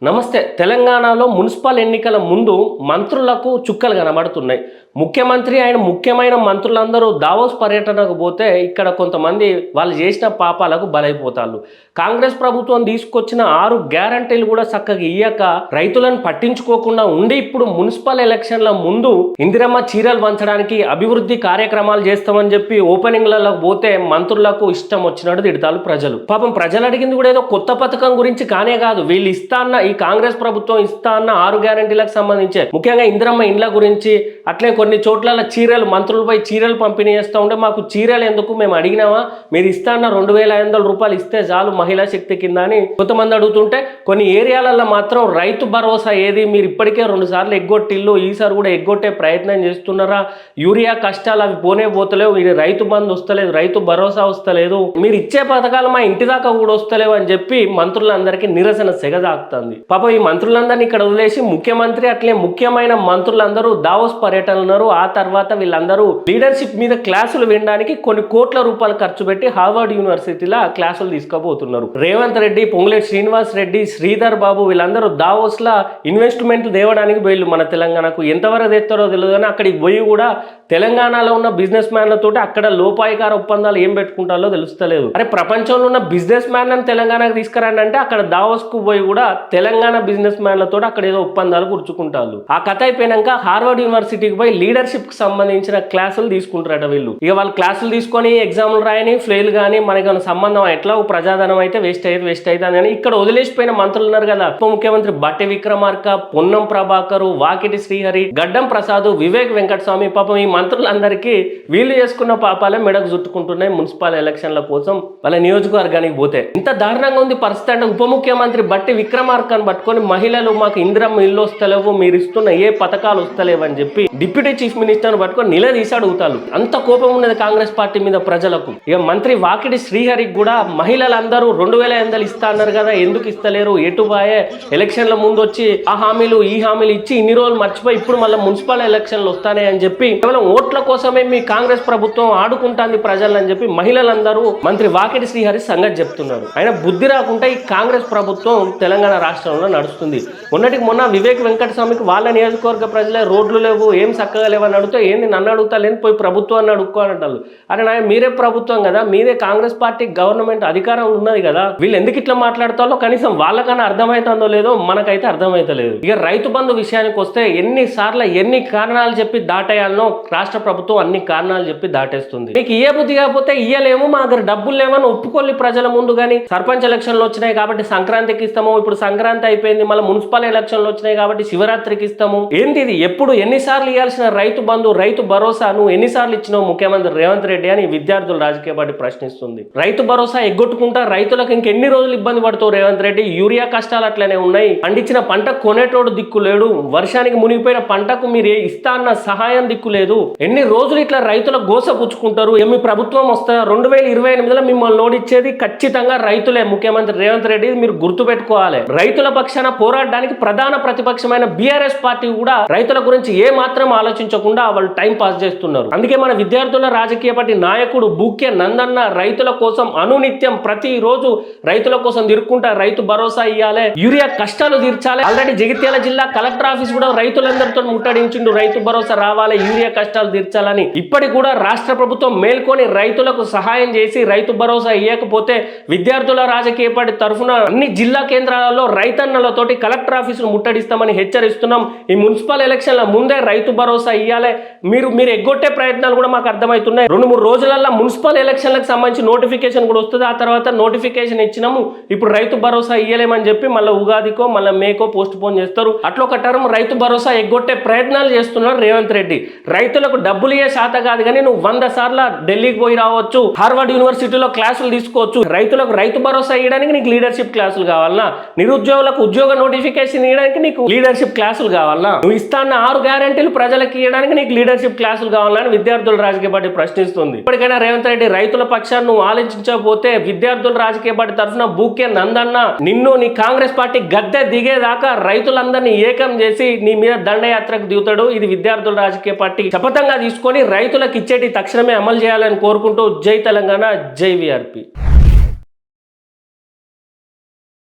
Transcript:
నమస్తే. తెలంగాణలో మున్సిపల్ ఎన్నికల ముందు మంత్రులకు చుక్కలు కనబడుతున్నాయి. ముఖ్యమంత్రి ఆయన ముఖ్యమైన మంత్రులందరూ దావోస్ పర్యటనకు పోతే ఇక్కడ కొంతమంది వాళ్ళు చేసిన పాపాలకు బలైపోతారు. కాంగ్రెస్ ప్రభుత్వం తీసుకొచ్చిన 6 గ్యారంటీలు కూడా చక్కగా ఇయ్యక రైతులను పట్టించుకోకుండా ఉండి ఇప్పుడు మున్సిపల్ ఎలక్షన్ల ముందు ఇందిరమ్మ చీరలు పంచడానికి అభివృద్ధి కార్యక్రమాలు చేస్తామని చెప్పి ఓపెనింగ్లలో పోతే మంత్రులకు ఇష్టం వచ్చినట్టు తిడతారు ప్రజలు. పాపం ప్రజలు అడిగింది కూడా ఏదో కొత్త పథకం గురించి కానే కాదు, వీళ్ళు ఇస్తా అన్న ఈ కాంగ్రెస్ ప్రభుత్వం ఇస్తా అన్న 6 గ్యారంటీలకు సంబంధించి ముఖ్యంగా ఇందిరమ్మ ఇండ్ల గురించి, అట్లే కొన్ని చోట్ల చీరలు మంత్రులపై చీరలు పంపిణీ చేస్తూ ఉంటే మాకు చీరలు ఎందుకు, మేము అడిగినామా, మీరు ఇస్తా అన్న 2500 రూపాయలు ఇస్తే చాలు మహిళా శక్తి కింద అని కొంతమంది అడుగుతుంటే, కొన్ని ఏరియాలలో మాత్రం రైతు భరోసా ఏది, మీరు ఇప్పటికే 2 సార్లు ఎగ్గొట్టిల్లు, ఈసారి కూడా ఎగ్గొట్టే ప్రయత్నం చేస్తున్నారా, యూరియా కష్టాలు అవి పోతలేవు, ఇది రైతు బంధు వస్తలేదు, రైతు భరోసా వస్తలేదు, మీరు ఇచ్చే పథకాలు మా ఇంటి దాకా కూడా వస్తలేవు అని చెప్పి మంత్రులందరికీ నిరసన సెగజాకుతుంది. పాపం ఈ మంత్రులందరినీ ఇక్కడ వదిలేసి ముఖ్యమంత్రి అట్లే ముఖ్యమైన మంత్రులందరూ దావోస్ పర్యటనలు ఉన్నారు. ఆ తర్వాత వీళ్ళందరూ లీడర్షిప్ మీద క్లాసులు వినడానికి కొన్ని కోట్ల రూపాయలు ఖర్చు పెట్టి హార్వర్డ్ యూనివర్సిటీలో క్లాసులు తీసుకోబోతున్నారు. రేవంత్ రెడ్డి, పొంగులేటి శ్రీనివాస్ రెడ్డి, శ్రీధర్ బాబు వీళ్ళందరూ దావోస్ లా ఇన్వెస్ట్మెంట్ తేవడానికి పోయిళ్ళు. మన తెలంగాణకు ఎంతవరకు తెస్తారో తెలియదు కానీ అక్కడికి పోయి కూడా తెలంగాణలో ఉన్న బిజినెస్ మ్యాన్లతో అక్కడ లోపాయికార ఒప్పందాలు ఏం పెట్టుకుంటారో తెలుస్తలేదు. అరే ప్రపంచంలో ఉన్న బిజినెస్ మ్యాన్ తెలంగాణకు తీసుకురండి అంటే అక్కడ దావోస్ కు పోయి కూడా తెలంగాణ బిజినెస్ మ్యాన్లతో అక్కడ ఏదో ఒప్పందాలు కూర్చుకుంటారు. ఆ కథ అయిపోయినాక హార్వర్డ్ యూనివర్సిటీకి పోయి లీడర్షిప్ కి సంబంధించిన క్లాసులు తీసుకుంటారట వీళ్ళు. ఇక వాళ్ళు క్లాసులు తీసుకొని ఎగ్జామ్లు రాయని ఫెయిల్ కానీ మనకి సంబంధం ఎట్లా ప్రజాధనం అయితే వేస్ట్ అవుతుంది అని ఇక్కడ వదిలేసిపోయిన మంత్రులు ఉన్నారు కదా. ఉప ముఖ్యమంత్రి బట్టి విక్రమార్క, పొన్నం ప్రభాకర్, వాకిటి శ్రీహరి, గడ్డం ప్రసాద్, వివేక్ వెంకటస్వామి, పాపం ఈ మంత్రులందరికీ వీళ్ళు చేసుకున్న పాపాలే మెడకు చుట్టుకుంటున్నాయి మున్సిపల్ ఎలక్షన్ల కోసం వాళ్ళ నియోజకవర్గానికి పోతే. ఇంత దారుణంగా ఉంది పరిస్థితి అంటే ఉప ముఖ్యమంత్రి బట్టి విక్రమార్కను పట్టుకొని మహిళలు మాకు ఇందిరమ్మ ఇల్లు వస్తలేవు, మీరు ఇస్తున్న ఏ పథకాలు వస్తలేవు అని చెప్పి డిప్యూటీ చీఫ్ మినిస్టర్ పట్టుకొని నిలదీసి అడుగుతారు. అంత కోపం ఉన్నది కాంగ్రెస్ పార్టీ మీద ప్రజలకు. ఇక మంత్రి వాకిటి శ్రీహరికి కూడా మహిళలందరూ 2500 ఇస్తా అన్నారు కదా, ఎందుకు ఇస్తలేరు, ఎటుబాయే ఎలక్షన్ల ముందు వచ్చి ఆ హామీలు ఈ హామీలు ఇచ్చి ఇన్ని రోజులు మర్చిపోయి ఇప్పుడు మళ్ళీ మున్సిపల్ ఎలక్షన్లు వస్తాయి అని చెప్పి కేవలం ఓట్ల కోసమే మీ కాంగ్రెస్ ప్రభుత్వం ఆడుకుంటాంది ప్రజలని చెప్పి మహిళలందరూ మంత్రి వాకిటి శ్రీహరి సంగతి చెప్తున్నారు. ఆయన బుద్ధి రాకుండా ఈ కాంగ్రెస్ ప్రభుత్వం తెలంగాణ రాష్ట్రంలో నడుస్తుంది. మొన్న వివేక్ వెంకటస్వామికి వాళ్ళ నియోజకవర్గ ప్రజలే రోడ్లు లేవు, ఏం చక్కగా లేవని అడిగితే ఏంది నన్ను అడుగుతా లేని పోయి ప్రభుత్వాన్ని అడుక్కో అని అంటారు. అరే నాయ మీరే ప్రభుత్వం కదా, మీదే కాంగ్రెస్ పార్టీ గవర్నమెంట్ అధికారం ఉన్నది కదా, వీళ్ళు ఎందుకు ఇట్లా మాట్లాడతారో కనీసం వాళ్ళకన్నా అర్థమవుతుందో లేదో మనకైతే అర్థమైతలేదు. ఇక రైతు బంధు విషయానికి వస్తే ఎన్ని కారణాలు చెప్పి దాటేయాలనో రాష్ట్ర ప్రభుత్వం అన్ని కారణాలు చెప్పి దాటేస్తుంది. మీకు ఇయ్య బుద్ధి కాకపోతే ఇయ్యలేము, మా దగ్గర డబ్బులు లేవని ఒప్పుకోలి ప్రజల ముందు. కానీ సర్పంచ్ ఎలక్షన్లు వచ్చినాయి కాబట్టి సంక్రాంతికి ఇస్తాము, ఇప్పుడు సంక్రాంతి అయిపోయింది మళ్ళీ మున్సిపల్ ఎలక్షన్లు వచ్చినాయి కాబట్టి శివరాత్రికి ఇస్తాము. ఏంటి ఇది, ఎప్పుడు ఎన్నిసార్లు ఇవ్వాల్సిన రైతు బంధు రైతు భరోసా నువ్వు ఎన్నిసార్లు ఇచ్చినావు ముఖ్యమంత్రి రేవంత్ రెడ్డి అని విద్యార్థులు రాజకీయ పార్టీ ప్రశ్నిస్తుంది. రైతు భరోసా ఎగ్గొట్టుకుంటా రైతులకు ఇంకెన్ని రోజులు ఇబ్బంది పడుతావు రేవంత్ రెడ్డి, యూరియా కష్టాలు అట్లనే ఉన్నాయి, పండించిన పంట కొనేటోడు దిక్కు లేడు, వర్షానికి మునిగిపోయిన పంటకు మీరు ఇస్తా అన్న సహాయం దిక్కు లేదు, ఎన్ని రోజులు ఇట్లా రైతుల గోస పుచ్చుకుంటారు, మీ ప్రభుత్వం వస్తా 2028లో మిమ్మల్ని ఓడిచ్చేది ఖచ్చితంగా రైతులే. ముఖ్యమంత్రి రేవంత్ రెడ్డి మీరు గుర్తు పెట్టుకోవాలి. రైతుల పక్షాన పోరాడడానికి ప్రధాన ప్రతిపక్షమైన బీఆర్ఎస్ పార్టీ కూడా రైతుల గురించి ఏ మాత్రం ఆలోచించకుండా వాళ్ళు టైం పాస్ చేస్తున్నారు. అందుకే మన విద్యార్థుల రాజకీయ పార్టీ నాయకుడు బూక్య నందన్న రైతుల కోసం అనునిత్యం ప్రతిరోజు రైతుల కోసం తిరుక్కుంటా రైతు భరోసా ఇవ్వాలి, యూరియా కష్టాలు తీర్చాలి. ఆల్రెడీ జగిత్యాల జిల్లా కలెక్టర్ ఆఫీస్ కూడా రైతులందరితో ముట్టడించిండు, రైతు భరోసా రావాలి, యూరియా కష్టాలు తీర్చాలని. ఇప్పటికి కూడా రాష్ట్ర ప్రభుత్వం మేల్కొని రైతులకు సహాయం చేసి రైతు భరోసా ఇవ్వకపోతే విద్యార్థుల రాజకీయ పార్టీ తరఫున అన్ని జిల్లా కేంద్రాలలో రైతన్నలతోటి కలెక్టర్ ఆఫీసును ముట్టడిస్తామని హెచ్చరిస్తున్నాం. ఈ మున్సిపల్ ఎలక్షన్ల ముందే రైతు భరోసా ఇవ్వాలి. మీరు ఎగ్గొట్టే ప్రయత్నాలు కూడా మాకు అర్థమవుతున్నాయి. 2-3 రోజులలో మున్సిపల్ ఎలక్షన్లకు సంబంధించి నోటిఫికేషన్ కూడా వస్తుంది. ఆ తర్వాత నోటిఫికేషన్ ఇచ్చినాము, ఇప్పుడు రైతు భరోసా ఇవ్వలేమని చెప్పి మళ్ళీ ఉగాదికో మళ్ళీ మేకో పోస్ట్ పోన్ చేస్తారు. అట్లా ఒక టర్మ్ రైతు భరోసా ఎగ్గొట్టే ప్రయత్నాలు చేస్తున్నారు రేవంత్ రెడ్డి. రైతులకు డబ్బులు ఇయ్యే శాత కాదు కానీ నువ్వు 100 సార్లు ఢిల్లీకి పోయి రావచ్చు, హార్వర్డ్ యూనివర్సిటీలో క్లాసులు తీసుకోవచ్చు. రైతులకు రైతు భరోసా ఇవ్వడానికి నీకు లీడర్షిప్ క్లాసులు కావాలన్నా, నిరుద్యోగులకు ఉద్యోగ నోటిఫికేషన్ ఇవ్వడానికి నీకు లీడర్షిప్ క్లాసులు కావాలన్నా, నువ్వు ఇస్తాన్న 6 గ్యారెంటీలు ప్రజలకు ఇవ్వడానికి నీకు లీడర్షిప్ క్లాసులు కావాలని విద్యార్థుల రాజకీయ పార్టీ ప్రశ్నిస్తుంది. ఇప్పటికైనా రేవంత్ రెడ్డి రైతుల పక్షాన్ని నువ్వు ఆలోచించకపోతే విద్యార్థుల రాజకీయ రాజకీయ పార్టీ తరఫున బూకే నందన్న నిన్ను నీ కాంగ్రెస్ పార్టీ గద్దె దిగేదాకా రైతులందరినీ ఏకం చేసి నీ మీద దండయాత్రకు దిగుతాడు. ఇది విద్యార్థుల రాజకీయ పార్టీ శపథంగా తీసుకొని రైతులకు ఇచ్చేటి తక్షణమే అమలు చేయాలని కోరుకుంటూ జై తెలంగాణ, జై వీఆర్పీ.